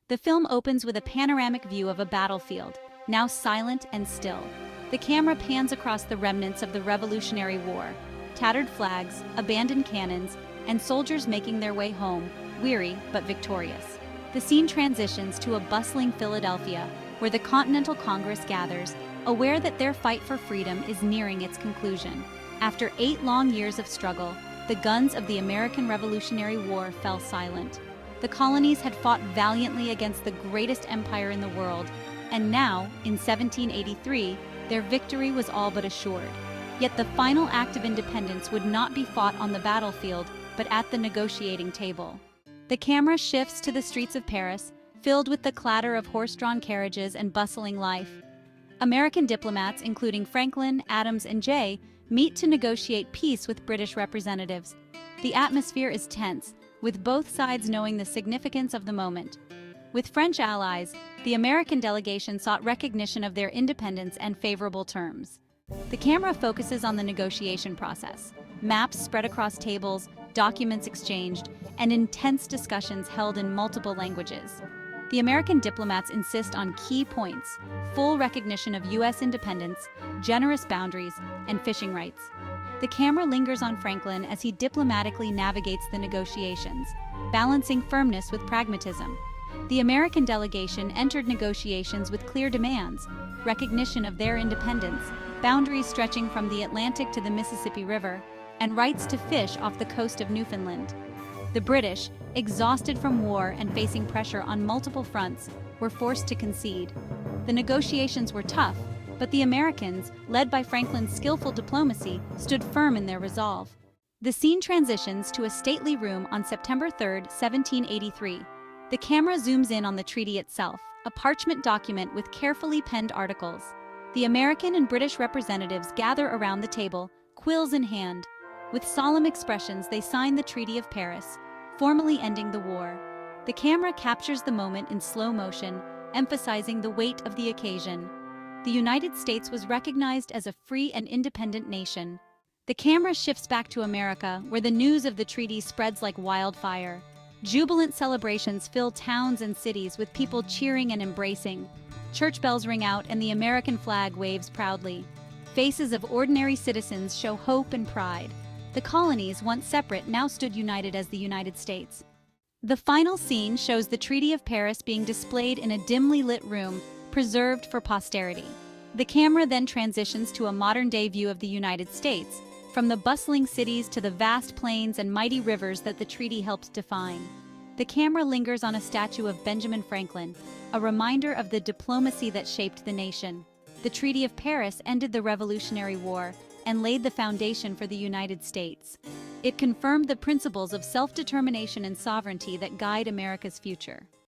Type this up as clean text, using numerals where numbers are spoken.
The film opens with a panoramic view of a battlefield, now silent and still. The camera pans across the remnants of the Revolutionary War, tattered flags, abandoned cannons, and soldiers making their way home, weary but victorious. The scene transitions to a bustling Philadelphia, where the Continental Congress gathers, aware that their fight for freedom is nearing its conclusion. After 8 long years of struggle, the guns of the American Revolutionary War fell silent. The colonies had fought valiantly against the greatest empire in the world, and now, in 1783, their victory was all but assured. Yet the final act of independence would not be fought on the battlefield, but at the negotiating table. The camera shifts to the streets of Paris, filled with the clatter of horse-drawn carriages and bustling life. American diplomats, including Franklin, Adams, and Jay, meet to negotiate peace with British representatives. The atmosphere is tense, with both sides knowing the significance of the moment. With French allies, the American delegation sought recognition of their independence and favorable terms. The camera focuses on the negotiation process. Maps spread across tables, documents exchanged, and intense discussions held in multiple languages. The American diplomats insist on key points: full recognition of U.S. independence, generous boundaries, and fishing rights. The camera lingers on Franklin as he diplomatically navigates the negotiations, balancing firmness with pragmatism. The American delegation entered negotiations with clear demands: recognition of their independence, boundaries stretching from the Atlantic to the Mississippi River, and rights to fish off the coast of Newfoundland. The British, exhausted from war and facing pressure on multiple fronts, were forced to concede. The negotiations were tough, but the Americans, led by Franklin's skillful diplomacy, stood firm in their resolve. The scene transitions to a stately room on September 3, 1783. The camera zooms in on the treaty itself, a parchment document with carefully penned articles. The American and British representatives gather around the table, quills in hand. With solemn expressions, they sign the Treaty of Paris, formally ending the war. The camera captures the moment in slow motion, emphasizing the weight of the occasion. The United States was recognized as a free and independent nation. The camera shifts back to America, where the news of the treaty spreads like wildfire. Jubilant celebrations fill towns and cities with people cheering and embracing. Church bells ring out and the American flag waves proudly. Faces of ordinary citizens show hope and pride. The colonies, once separate, now stood united as the United States. The final scene shows the Treaty of Paris being displayed in a dimly lit room, preserved for posterity. The camera then transitions to a modern-day view of the United States, from the bustling cities to the vast plains and mighty rivers that the treaty helped define. The camera lingers on a statue of Benjamin Franklin, a reminder of the diplomacy that shaped the nation. The Treaty of Paris ended the Revolutionary War and laid the foundation for the United States. It confirmed the principles of self-determination and sovereignty that guide America's future.